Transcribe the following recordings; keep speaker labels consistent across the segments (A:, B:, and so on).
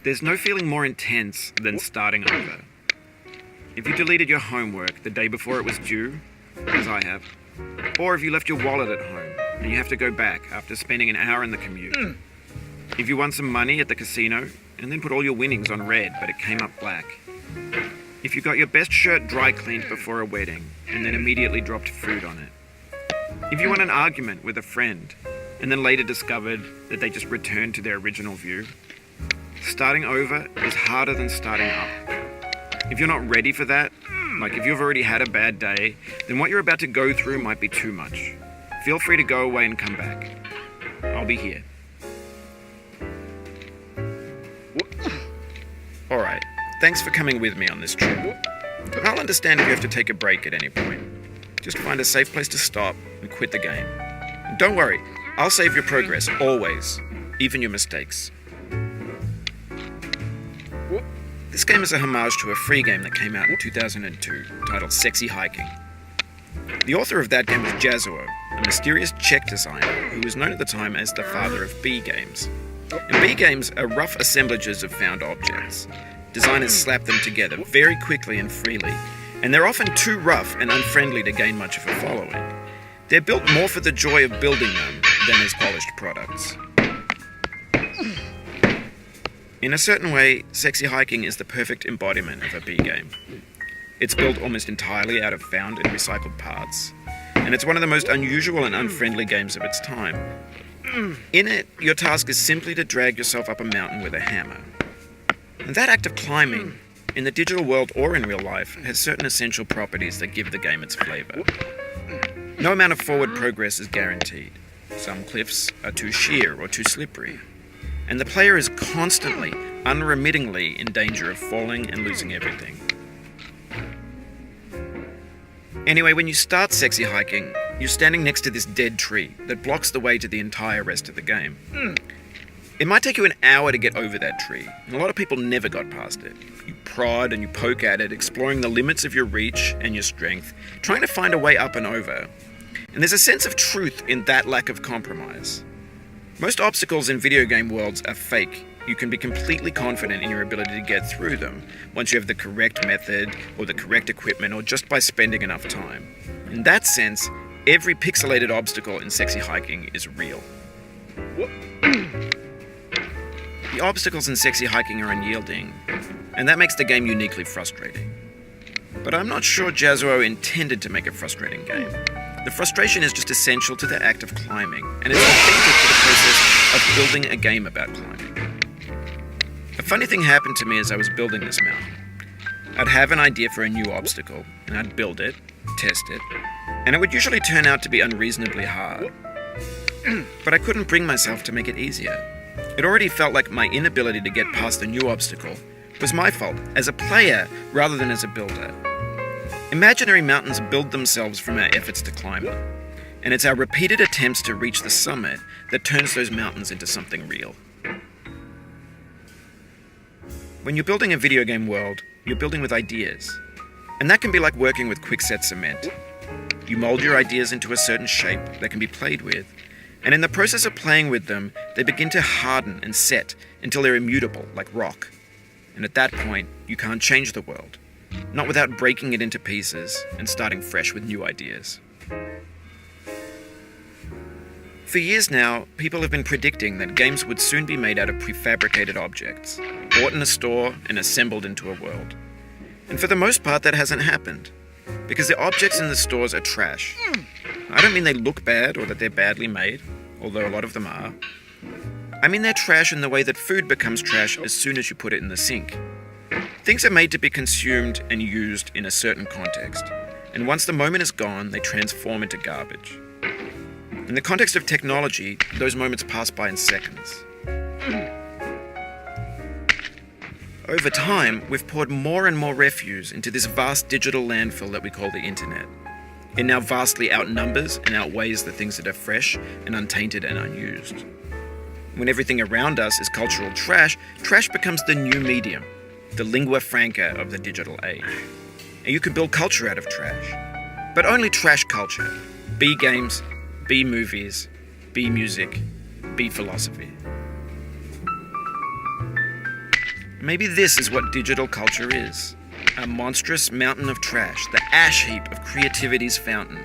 A: There's no feeling more intense than starting over. If you deleted your homework the day before it was due, as I have, or if you left your wallet at home and you have to go back after spending an hour in the commute. If you won some money at the casino and then put all your winnings on red but it came up black. If you got your best shirt dry cleaned before a wedding and then immediately dropped food on it. If you won an argument with a friend and then later discovered that they just returned to their original view. Starting over is harder than starting up. If you're not ready for that, like if you've already had a bad day, then what you're about to go through might be too much. Feel free to go away and come back. I'll be here. Alright, thanks for coming with me on this trip. I'll understand if you have to take a break at any point. Just find a safe place to stop and quit the game. And don't worry, I'll save your progress, always, even your mistakes. This game is a homage to a free game that came out in 2002, titled Sexy Hiking. The author of that game was Jazuo, a mysterious Czech designer who was known at the time as the father of B games. And B games are rough assemblages of found objects. Designers slap them together very quickly and freely, and they're often too rough and unfriendly to gain much of a following. They're built more for the joy of building them than as polished products. In a certain way, Sexy Hiking is the perfect embodiment of a B game. It's built almost entirely out of found and recycled parts, and it's one of the most unusual and unfriendly games of its time. In it, your task is simply to drag yourself up a mountain with a hammer. And that act of climbing, in the digital world or in real life, has certain essential properties that give the game its flavor. No amount of forward progress is guaranteed. Some cliffs are too sheer or too slippery. And the player is constantly, unremittingly in danger of falling and losing everything. Anyway, when you start Sexy Hiking, you're standing next to this dead tree that blocks the way to the entire rest of the game. It might take you an hour to get over that tree, and a lot of people never got past it. You prod and you poke at it, exploring the limits of your reach and your strength, trying to find a way up and over. And there's a sense of truth in that lack of compromise. Most obstacles in video game worlds are fake. You can be completely confident in your ability to get through them once you have the correct method or the correct equipment or just by spending enough time. In that sense, every pixelated obstacle in Sexy Hiking is real. The obstacles in Sexy Hiking are unyielding, and that makes the game uniquely frustrating. But I'm not sure Jazuo intended to make a frustrating game. The frustration is just essential to the act of climbing, and it's authentic to the process of building a game about climbing. A funny thing happened to me as I was building this mountain. I'd have an idea for a new obstacle, and I'd build it, test it, and it would usually turn out to be unreasonably hard. But I couldn't bring myself to make it easier. It already felt like my inability to get past the new obstacle was my fault as a player rather than as a builder. Imaginary mountains build themselves from our efforts to climb them, and it's our repeated attempts to reach the summit that turns those mountains into something real. When you're building a video game world, you're building with ideas, and that can be like working with quickset cement. You mold your ideas into a certain shape that can be played with, and in the process of playing with them, they begin to harden and set until they're immutable, like rock. And at that point, you can't change the world. Not without breaking it into pieces and starting fresh with new ideas. For years now, people have been predicting that games would soon be made out of prefabricated objects, bought in a store and assembled into a world. And for the most part, that hasn't happened, because the objects in the stores are trash. I don't mean they look bad or that they're badly made, although a lot of them are. I mean they're trash in the way that food becomes trash as soon as you put it in the sink. Things are made to be consumed and used in a certain context, and once the moment is gone, they transform into garbage. In the context of technology, those moments pass by in seconds. Over time, we've poured more and more refuse into this vast digital landfill that we call the internet. It now vastly outnumbers and outweighs the things that are fresh and untainted and unused. When everything around us is cultural trash, trash becomes the new medium, the lingua franca of the digital age. And you can build culture out of trash, but only trash culture. B games, B movies, B music, B philosophy. Maybe this is what digital culture is. A monstrous mountain of trash, the ash heap of creativity's fountain.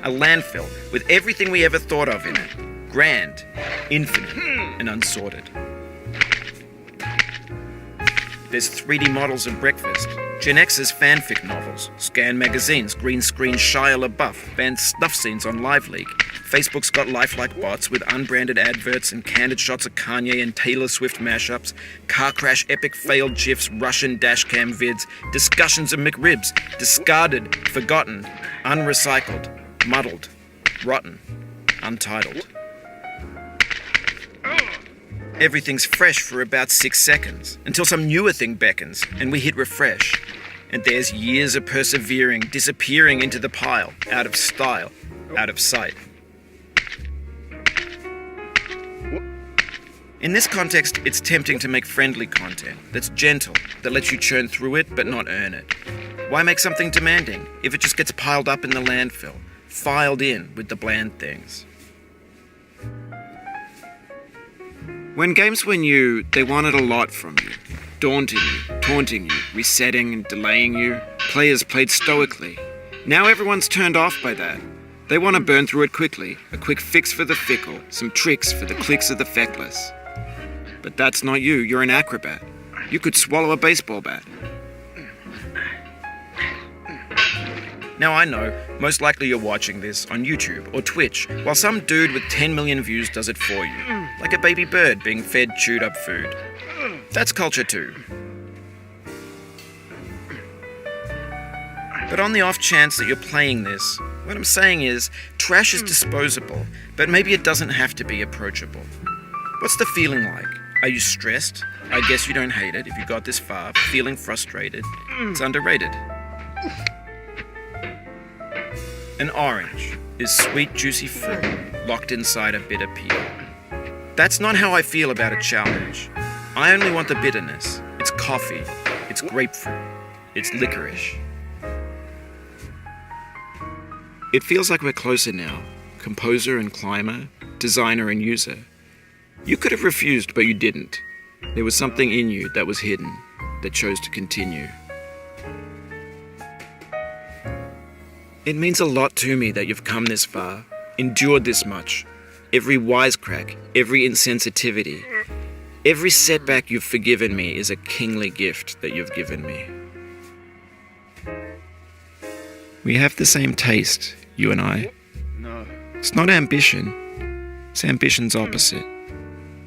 A: A landfill with everything we ever thought of in it. Grand, infinite, and unsorted. There's 3D models of breakfast, Gen X's fanfic novels, scan magazines, green screen Shia LaBeouf, banned snuff scenes on LiveLeak. Facebook's got lifelike bots with unbranded adverts and candid shots of Kanye and Taylor Swift mashups, car crash epic failed GIFs, Russian dashcam vids, discussions of McRibs, discarded, forgotten, unrecycled, muddled, rotten, untitled. Everything's fresh for about 6 seconds, until some newer thing beckons, and we hit refresh. And there's years of persevering, disappearing into the pile, out of style, out of sight. In this context, it's tempting to make friendly content that's gentle, that lets you churn through it but not earn it. Why make something demanding if it just gets piled up in the landfill, filed in with the bland things? When games were new, they wanted a lot from you. Daunting you, taunting you, resetting and delaying you. Players played stoically. Now everyone's turned off by that. They want to burn through it quickly. A quick fix for the fickle, some tricks for the clicks of the feckless. But that's not you, you're an acrobat. You could swallow a baseball bat. Now I know, most likely you're watching this on YouTube or Twitch, while some dude with 10 million views does it for you, like a baby bird being fed chewed up food. That's culture too. But on the off chance that you're playing this, what I'm saying is, trash is disposable, but maybe it doesn't have to be approachable. What's the feeling like? Are you stressed? I guess you don't hate it if you got this far. Feeling frustrated? It's underrated. An orange is sweet, juicy fruit locked inside a bitter peel. That's not how I feel about a challenge. I only want the bitterness. It's coffee. It's grapefruit. It's licorice. It feels like we're closer now. Composer and climber, designer and user. You could have refused, but you didn't. There was something in you that was hidden, that chose to continue. It means a lot to me that you've come this far, endured this much. Every wisecrack, every insensitivity, every setback you've forgiven me is a kingly gift that you've given me. We have the same taste, you and I.
B: No.
A: It's not ambition. It's ambition's opposite.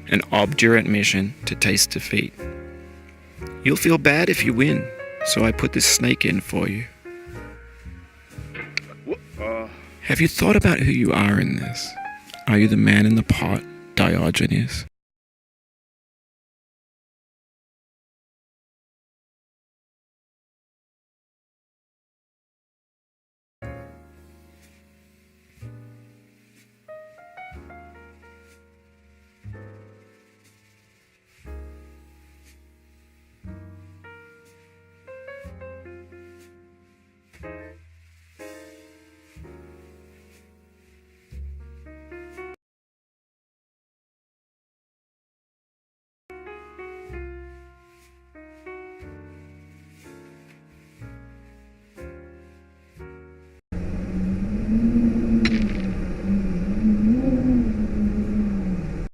A: An obdurate mission to taste defeat. You'll feel bad if you win, so I put this snake in for you. Have you thought about who you are in this? Are you the man in the pot, Diogenes?